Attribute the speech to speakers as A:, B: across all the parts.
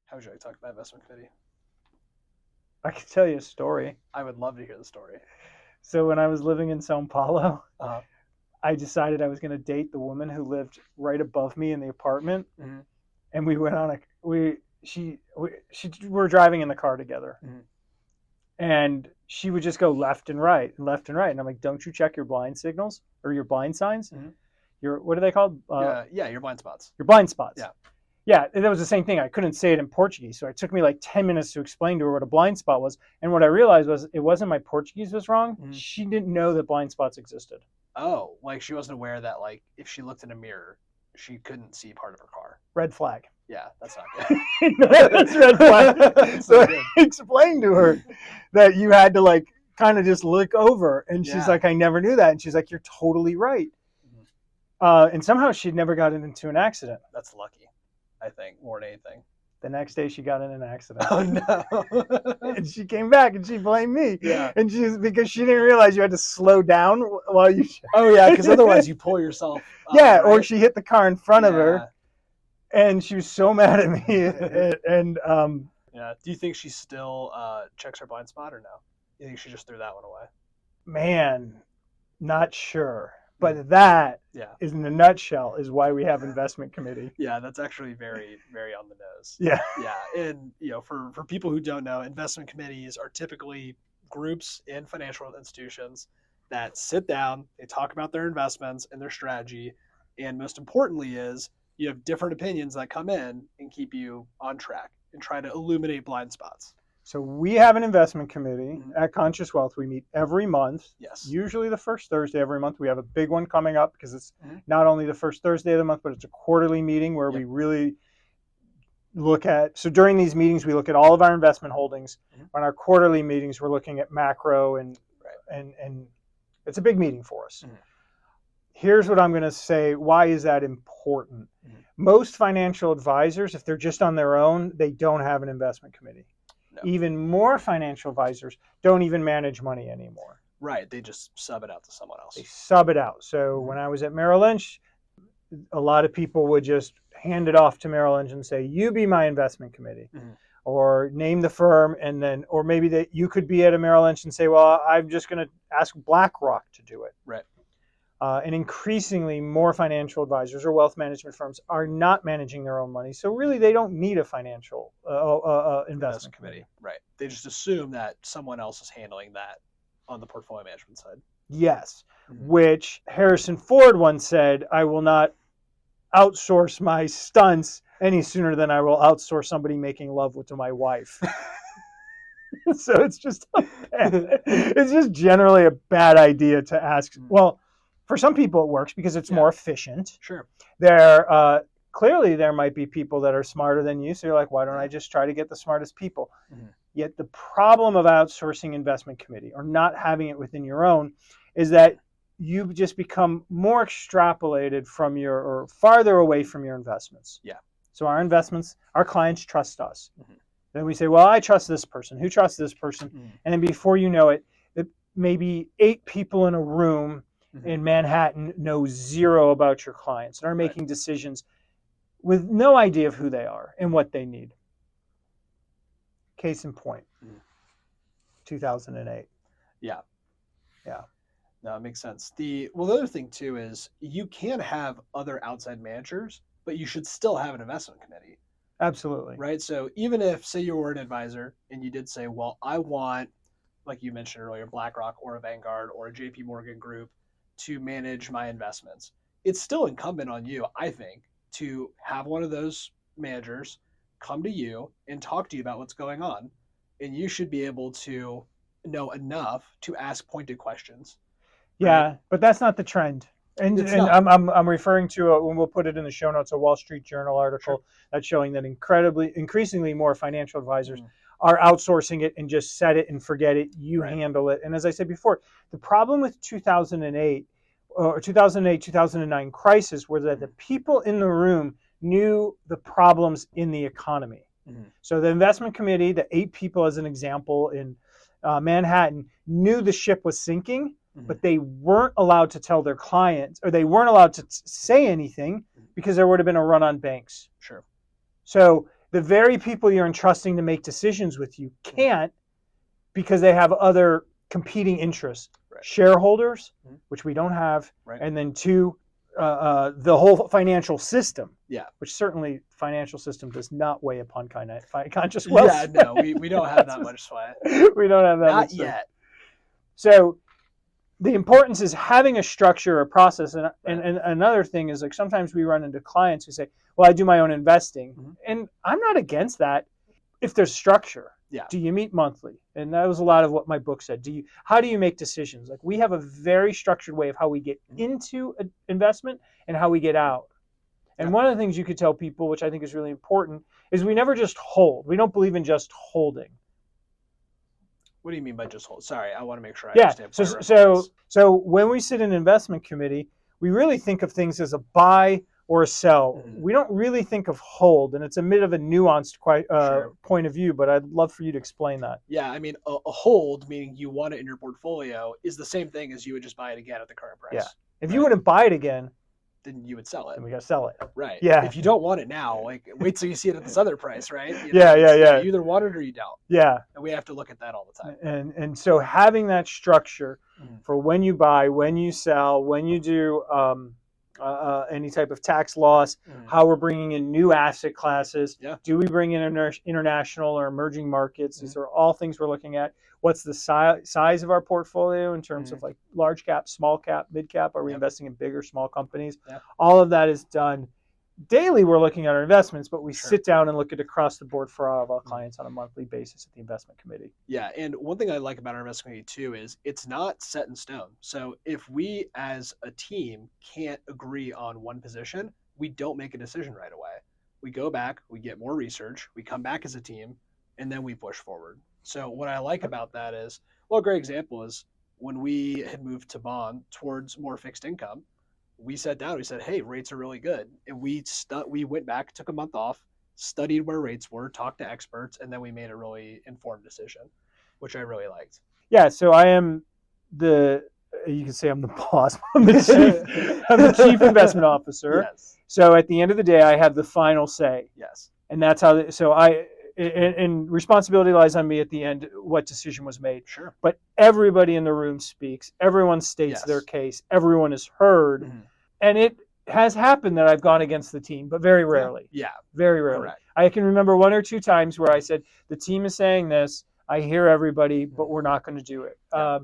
A: How would you like to talk about investment committee?
B: I can tell you a story.
A: I would love to hear the story.
B: So when I was living in Sao Paulo,
A: Uh-huh.
B: I decided I was going to date the woman who lived right above me in the apartment,
A: Mhm.
B: and we went on we're driving in the car together,
A: Mhm.
B: and she would just go left and right and left and right, and I'm like, don't you check your blind signals or your blind signs?
A: Mhm.
B: Your what are they called?
A: Yeah, your blind spots.
B: Your blind spots.
A: Yeah.
B: Yeah, that was the same thing. I couldn't say it in Portuguese, so it took me like 10 minutes to explain to her what a blind spot was. And what I realized was it wasn't my Portuguese was wrong.
A: Mhm.
B: She didn't know that blind spots existed.
A: Oh, like she wasn't aware that like if she looked in a mirror, she couldn't see part of her car.
B: Red flag.
A: Yeah, that's not good.
B: That's red flag.
A: That's
B: So
A: not good.
B: I explained to her that you had to like kind of just look over, and she's
A: Yeah.
B: like, I never knew that, and she's like, you're totally right.
A: Mhm.
B: And somehow she'd never gotten into an accident.
A: That's lucky, I think, more than anything.
B: The next day she got in an accident.
A: Oh no.
B: And she came back and she blamed me.
A: Yeah.
B: And because she didn't realize you had to slow down while you.
A: Oh yeah, because otherwise you pull yourself.
B: Yeah, or
A: right?
B: she hit the car in front of
A: Yeah.
B: her, and she was so mad at me. And
A: Yeah. Do you think she still checks her blind spot or no? You think she just threw that one away?
B: man, not sure. But that
A: Yeah.
B: is, in a nutshell, is why we have investment committee.
A: Yeah, that's actually very, very on the nose.
B: Yeah.
A: Yeah, and for people who don't know, investment committees are typically groups in financial institutions that sit down, they talk about their investments and their strategy, and most importantly is you have different opinions that come in and keep you on track and try to illuminate blind spots.
B: So we have an investment committee
A: Mhm.
B: at Conscious Wealth. We meet every month.
A: Yes.
B: Usually the first Thursday every month. We have a big one coming up because it's
A: Mhm.
B: not only the first Thursday of the month, but it's a quarterly meeting where
A: Yep.
B: we really look at. So during these meetings, we look at all of our investment holdings.
A: Mhm.
B: On our quarterly meetings, we're looking at macro and it's a big meeting for us.
A: Mhm.
B: Here's what I'm going to say. Why is that important?
A: Mhm.
B: Most financial advisors, if they're just on their own, they don't have an investment committee.
A: No.
B: Even more financial advisors don't even manage money anymore.
A: Right, they just sub it out to someone else.
B: They sub it out. So
A: Mhm.
B: when I was at Merrill Lynch, a lot of people would just hand it off to Merrill Lynch and say, you be my investment committee.
A: Mhm.
B: Or name the firm, and then, or maybe that you could be at a Merrill Lynch and say, well, I'm just going to ask BlackRock to do it.
A: Right.
B: And increasingly more financial advisors or wealth management firms are not managing their own money. So really they don't need a financial investment committee.
A: Right. They just assume that someone else is handling that on the portfolio management side.
B: Yes,
A: Mhm.
B: which Harrison Ford once said, I will not outsource my stunts any sooner than I will outsource somebody making love to my wife. So it's just generally a bad idea to ask. Well, for some people it works because it's more efficient.
A: Sure.
B: Clearly there might be people that are smarter than you, so you're like, why don't I just try to get the smartest people?
A: Mhm.
B: Yet the problem of outsourcing investment committee or not having it within your own is that you just become more extrapolated from or farther away from your investments.
A: Yeah.
B: So our investments, our clients trust us.
A: Mhm.
B: Then we say, well, I trust this person. Who trusts this person?
A: Mhm.
B: And then before you know it, maybe 8 people in a room
A: Mhm.
B: in Manhattan know zero about your clients and are
A: Right.
B: making decisions with no idea of who they are and what they need. Case in point, 2008.
A: Yeah.
B: Yeah.
A: No, it makes sense. The other thing too is you can have other outside managers, but you should still have an investment committee,
B: Absolutely.
A: right? So even if, say, you were an advisor and you did say, well, I want, like you mentioned earlier, BlackRock or a Vanguard or a JP Morgan group to manage my investments, it's still incumbent on you, I think, to have one of those managers come to you and talk to you about what's going on. And you should be able to know enough to ask pointed questions.
B: Yeah,
A: Right?
B: but that's not the trend. And
A: It's
B: and
A: not.
B: I'm referring to when we'll put it in the show notes, a Wall Street Journal article that's showing that increasingly more financial advisors are outsourcing it and just set it and forget it. You handle it. And as I said before, the problem with 2008 or 2009 crisis was that the people in the room knew the problems in the economy.
A: Mhm.
B: So the investment committee, the 8 people as an example in Manhattan, knew the ship was sinking, but they weren't allowed to tell their clients, or they weren't allowed to say anything because there would have been a run on banks.
A: Sure.
B: So the very people you're entrusting to make decisions with you can't, because they have other competing interests.
A: Right.
B: Shareholders, which we don't have,
A: Right.
B: and then two, the whole financial system.
A: Yeah.
B: Which certainly financial system does not weigh upon conscious wealth.
A: Yeah, no, we don't have that much sway.
B: We don't have that
A: Not
B: much
A: yet.
B: So the importance is having a structure, a process. And another thing is, like, sometimes we run into clients who say, well, I do my own investing. And I'm not against that if there's structure.
A: Yeah.
B: Do you meet monthly? And that was a lot of what my book said. How do you make decisions? Like, we have a very structured way of how we get into an investment and how we get out. And one of the things you could tell people, which I think is really important, is we never just hold. We don't believe in just holding.
A: What do you mean by just hold? Sorry, I want to make sure I understand.
B: So when we sit in an investment committee, we really think of things as a buy or a sell. We don't really think of hold, and it's a bit of a nuanced point of view, but I'd love for you to explain that.
A: Yeah, I mean, a hold, meaning you want it in your portfolio, is the same thing as you would just buy it again at the current price.
B: Yeah. If you wouldn't buy it again,
A: then you would sell it.
B: Then we got to sell it.
A: Right.
B: Yeah.
A: If you don't want it now, like, wait till you see it at this other price, right?
B: You
A: either want it or you don't.
B: Yeah.
A: And we have to look at that all the time.
B: And so having that structure for when you buy, when you sell, when you do any type of tax loss, how we're bringing in new asset classes.
A: Yeah.
B: Do we bring in international or emerging markets? These are all things we're looking at. What's the size of our portfolio in terms of, like, large cap, small cap, mid cap? Are we investing in big or small companies?
A: Yeah.
B: All of that is done daily. We're looking at our investments, but we sit down and look at across the board for all of our clients on a monthly basis at the investment committee.
A: Yeah, and one thing I like about our investment committee too is it's not set in stone. So if we as a team can't agree on one position, we don't make a decision right away. We go back, we get more research, we come back as a team, and then we push forward. So what I like about that is, well, a great example is when we had moved to bond towards more fixed income, we sat down, we said, hey, rates are really good. And we went back, took a month off, studied where rates were, talked to experts, and then we made a really informed decision, which I really liked.
B: Yeah, so I am you can say I'm the boss. I'm the chief investment officer.
A: Yes.
B: So at the end of the day, I have the final say.
A: Yes.
B: And that's how, and responsibility lies on me at the end, what decision was made.
A: Sure.
B: But everybody in the room speaks. Everyone states their case. Everyone is heard. And it has happened that I've gone against the team, but very rarely.
A: Yeah.
B: Very rarely.
A: Correct.
B: I can remember one or two times where I said, the team is saying this, I hear everybody, but we're not going to do it.
A: Yeah.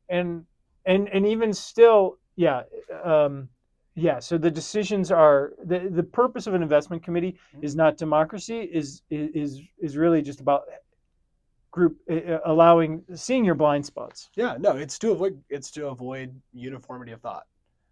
B: And even still, so the decisions are, the purpose of an investment committee is not democracy, is really just about seeing your blind spots.
A: Yeah, no, it's to avoid uniformity of thought.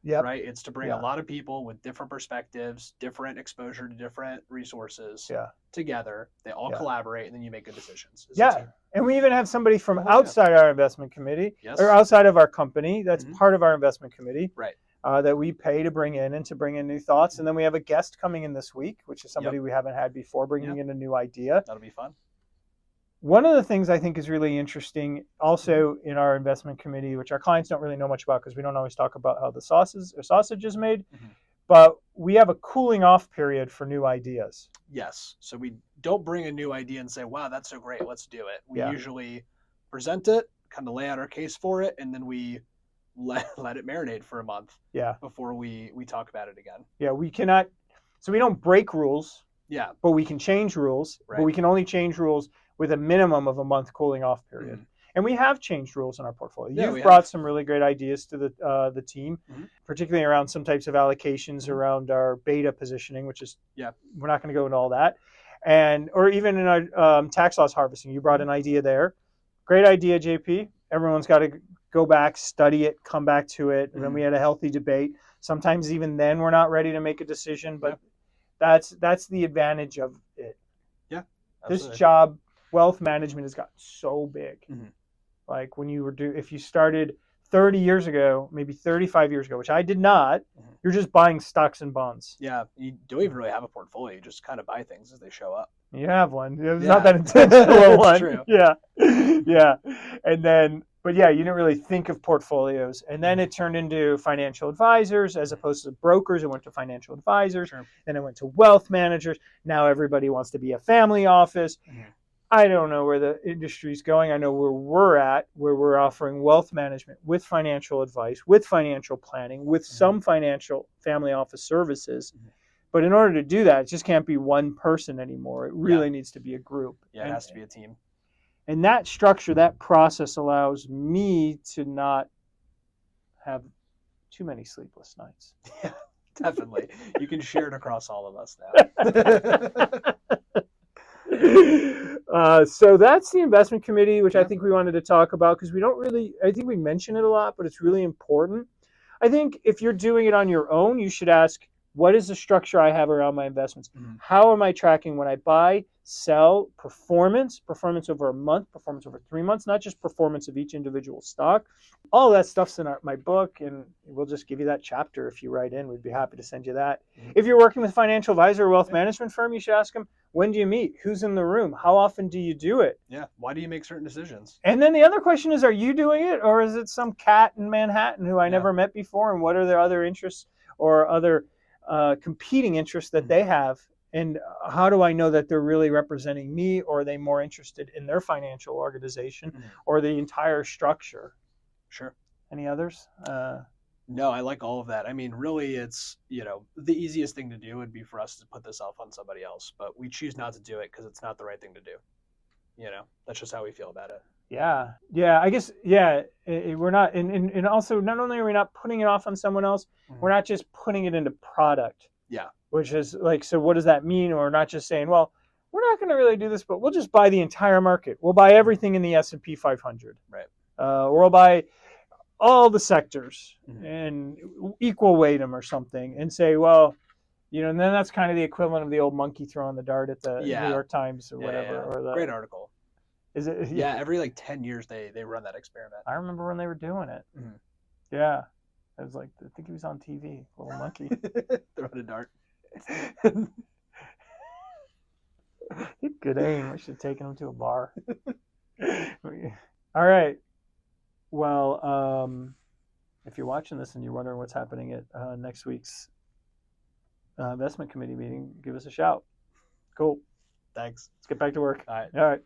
B: Yeah.
A: Right. It's to bring a lot of people with different perspectives, different exposure to different resources together. They all collaborate, and then you make good decisions.
B: Yeah. And we even have somebody from outside our investment committee or outside of our company that's part of our investment committee.
A: Right.
B: That we pay to bring in and to bring in new thoughts. And then we have a guest coming in this week, which is somebody we haven't had before, bringing in a new idea.
A: That'll be fun.
B: One of the things I think is really interesting also in our investment committee, which our clients don't really know much about because we don't always talk about how the sausage is made, but we have a cooling off period for new ideas.
A: Yes. So we don't bring a new idea and say, wow, that's so great, let's do it. We usually present it, kind of lay out our case for it, and then we let it marinate for a month before we talk about it again.
B: Yeah, we cannot, so we don't break rules, but we can change rules, but we can only change rules with a minimum of a month cooling off period. And we have changed rules in our portfolio.
A: Yeah,
B: You've brought some really great ideas to the team, particularly around some types of allocations around our beta positioning, which is, we're not going to go into all that. Or even in our tax loss harvesting, you brought an idea there. Great idea, JP. Everyone's got to go back, study it, come back to it. And then we had a healthy debate. Sometimes even then we're not ready to make a decision, but that's the advantage of it.
A: Yeah.
B: Absolutely. This job, wealth management, has gotten so big. Like when if you started 30 years ago, maybe 35 years ago, which I did not, you're just buying stocks and bonds.
A: Yeah. You don't even really have a portfolio. You just kind of buy things as they show up.
B: You have one. It's not that intentional one.
A: True.
B: Yeah. Yeah. And then, But yeah, you didn't really think of portfolios. And then it turned into financial advisors as opposed to brokers. It went to financial advisors.
A: Sure.
B: Then it went to wealth managers. Now everybody wants to be a family office.
A: Mhm.
B: I don't know where the industry's going. I know where we're at, where we're offering wealth management with financial advice, with financial planning, with some financial family office services. But in order to do that, it just can't be one person anymore. It really needs to be a group.
A: Yeah, it has to be a team.
B: And that structure, that process allows me to not have too many sleepless nights.
A: Yeah, definitely. You can share it across all of us now.
B: So that's the investment committee, which I think we wanted to talk about because we don't really, I think we mention it a lot, but it's really important. I think if you're doing it on your own, you should ask, what is the structure I have around my investments?
A: Mhm.
B: How am I tracking when I buy, sell, performance over a month, performance over 3 months, not just performance of each individual stock. All that stuff's in my book, and we'll just give you that chapter if you write in. We'd be happy to send you that. Mm-hmm. If you're working with a financial advisor or wealth management firm, you should ask them, when do you meet? Who's in the room? How often do you do it?
A: Yeah. Why do you make certain decisions?
B: And then the other question is, are you doing it, or is it some cat in Manhattan who I never met before, and what are their other interests or other competing interests that they have, and how do I know that they're really representing me, or are they more interested in their financial organization or the entire structure?
A: Sure.
B: Any others?
A: No, I like all of that. I mean, really, it's, the easiest thing to do would be for us to put this off on somebody else, but we choose not to do it because it's not the right thing to do. That's just how we feel about it.
B: Yeah, I guess, we're not, and also not only are we not putting it off on someone else, we're not just putting it into product.
A: Yeah.
B: Which is like, so what does that mean? Or not just saying, well, we're not going to really do this, but we'll just buy the entire market. We'll buy everything in the S&P 500.
A: Right.
B: Or we'll buy all the sectors and equal weight them or something and say, well, and then that's kind of the equivalent of the old monkey throwing the dart at the New York Times or whatever.
A: Yeah.
B: Or the,
A: great article.
B: Is it?
A: Yeah, every 10 years they run that experiment.
B: I remember when they were doing it. Mm-hmm. Yeah. I was like, I think he was on TV, little monkey.
A: Throwing a dart.
B: Good aim. I should have taken him to a bar. All right. Well, if you're watching this and you're wondering what's happening at next week's investment committee meeting, give us a shout. Cool.
A: Thanks.
B: Let's get back to work.
A: All right.
B: All right.